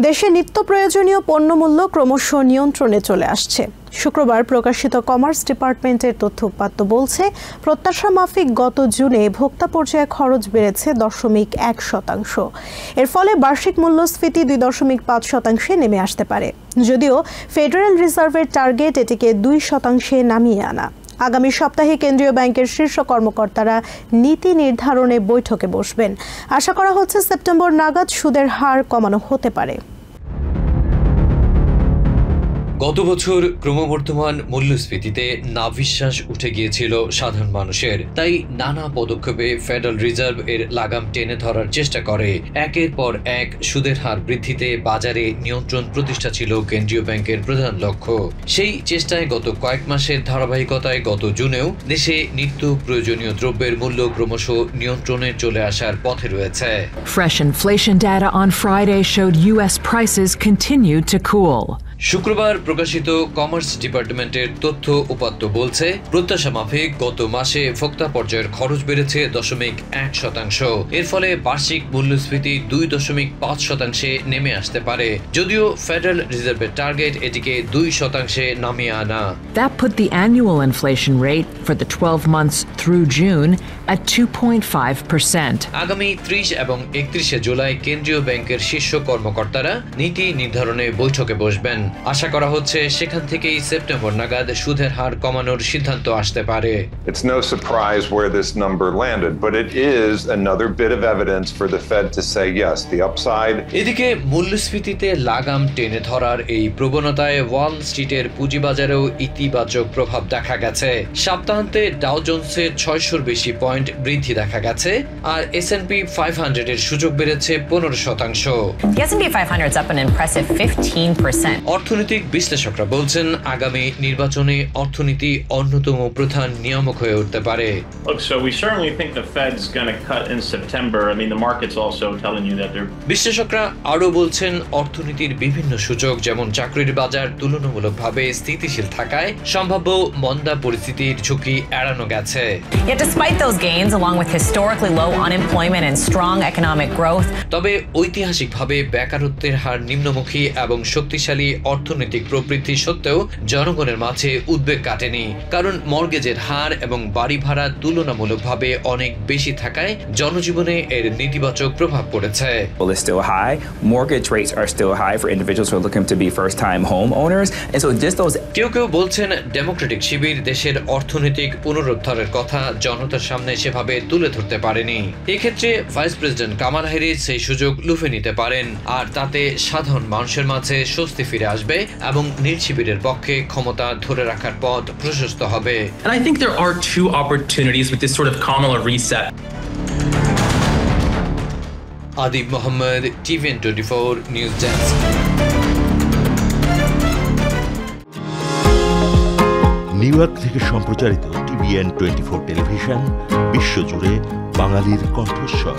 দেশে নিত্য প্রয়োজনীয় পণ্যমূল্য ক্রমশ নিয়ন্ত্রণে চলে আসছে। শুক্রবার প্রকাশিত কমার্স ডিপার্টমেন্টের তথ্য উপাত্ত বলছে, প্রত্যাশা মাফিক গত জুনে ভোক্তা পর্যায়ে খরচ বেড়েছে 0.1%। এর ফলে বার্ষিক মূল্যস্ফীতি 2.5% নেমে আসতে পারে, যদিও ফেডারেল রিজার্ভের টার্গেট এটিকে 2% নামিয়ে আনা। আগামী সপ্তাহে কেন্দ্রীয় ব্যাংকের শীর্ষ কর্মকর্তারা নীতি নির্ধারণে বৈঠকে বসবেন। আশা করা হচ্ছে সেপ্টেম্বর নাগাদ সুদের হার কমানো হতে পারে। গত বছর ক্রমবর্ধমান মূল্যস্ফীতিতে নাভিশ্বাস উঠে গিয়েছিল সাধারণ মানুষের, তাই নানা পদক্ষেপে ফেডারেল রিজার্ভ এর লাগাম টেনে ধরার চেষ্টা করে। একের পর এক সুদের হার বৃদ্ধিতে বাজারে নিয়ন্ত্রণ প্রতিষ্ঠা ছিল কেন্দ্রীয় ব্যাংকের প্রধান লক্ষ্য। সেই চেষ্টায় গত কয়েক মাসের ধারাবাহিকতায় গত জুনেও দেশে নিত্য প্রয়োজনীয় দ্রব্যের মূল্য ক্রমশ নিয়ন্ত্রণে চলে আসার পথে রয়েছে। Fresh inflation data on Friday showed U.S. prices continued to cool. শুক্রবার প্রকাশিত কমার্স ডিপার্টমেন্টের তথ্য উপাত্ত বলছে, প্রত্যাশা মাফিক গত মাসে ভোক্তা পর্যায়ের খরচ বেড়েছে 0.1%। এর ফলে বার্ষিক মূল্যস্ফীতি 2.5% নেমে আসতে পারে, যদিও ফেডারেল রিজার্ভের টার্গেট এটিকে 2% নামিয়ে আনা। That put the annual inflation rate for the 12 months through June at 2.5%. আগামী 30 এবং 31 জুলাই কেন্দ্রীয় ব্যাংকের শীর্ষ কর্মকর্তারা নীতি নির্ধারণে বৈঠকে বসবেন। আশা করা হচ্ছে সেখান থেকেই সেপ্টেম্বর নাগাদ সুদের হার কমানোর সিদ্ধান্ত আসতে পারে। It's no surprise where this number landed, but it is another bit of evidence for the Fed to say yes, the upside. এদিকে মূল্যস্ফীতিতে লাগাম টেনে ধরার এই প্রবণতায় ওয়াল স্ট্রিটের পুঁজিবাজারেও ইতিবাচক প্রভাব দেখা গেছে। সপ্তাহান্তে ডাও জোন্সের 600-র বেশি পয়েন্ট বৃদ্ধি দেখা গেছে, আর S&P 500 এর সূচক বেড়েছে 15%। The S&P 500 is up an impressive 15%. অর্থনৈতিক বিশ্লেষকরা বলছেন, আগামী নির্বাচনে অর্থনীতি অন্যতম প্রধান নিয়ামক হয়ে উঠতে পারে। Look, so we certainly think the Fed's going to cut in September. I mean, the market's also telling you that they're... বিশ্লেষকরা আরও বলছেন, অর্থনীতির বিভিন্ন সূচক যেমন চাকরির বাজার তুলনামূলকভাবে স্থিতিশীল থাকায় সম্ভাব্য মন্দা পরিস্থিতির ঝুঁকি এড়ানো গেছে। Yet despite those gains, along with historically low unemployment and strong economic growth, তবে ঐতিহাসিকভাবে বেকারত্বের হার নিম্নমুখী এবং শক্তিশালী অর্থনৈতিক প্রবৃদ্ধি সত্ত্বেও জনগণের মাঝে উদ্বেগ কাটেনি, কারণ মর্গেজের হার এবং বাড়ি ভাড়া তুলনামূলকভাবে অনেক বেশি থাকায় জনজীবনে এর নেতিবাচক প্রভাব পড়েছে। Is still high. Mortgage rates are still high for individuals who are looking to be first-time homeowners, and so just those. কেউ বলছেন, ডেমোক্রেটিক শিবির দেশের অর্থনৈতিক পুনরুদ্ধারের কথা জনতার সামনে সেভাবে তুলে ধরতে পারেনি। এক্ষেত্রে ভাইস প্রেসিডেন্ট কামালা হ্যারিস সেই সুযোগ লুফে নিতে পারেন, আর তাতে সাধারণ মানুষের মাঝে স্বস্তি ফিরে আসবে এবং নীল শিবিরের পক্ষে ক্ষমতা ধরে রাখার পথ প্রশস্ত হবে। And I think there are two opportunities with this sort of Kamala reset. Adib Mohammad, TVN 24 news desk. New York থেকে সম্প্রচারিত TVN 24 টেলিভিশন বিশ্বজুড়ে বাঙালির কণ্ঠস্বর।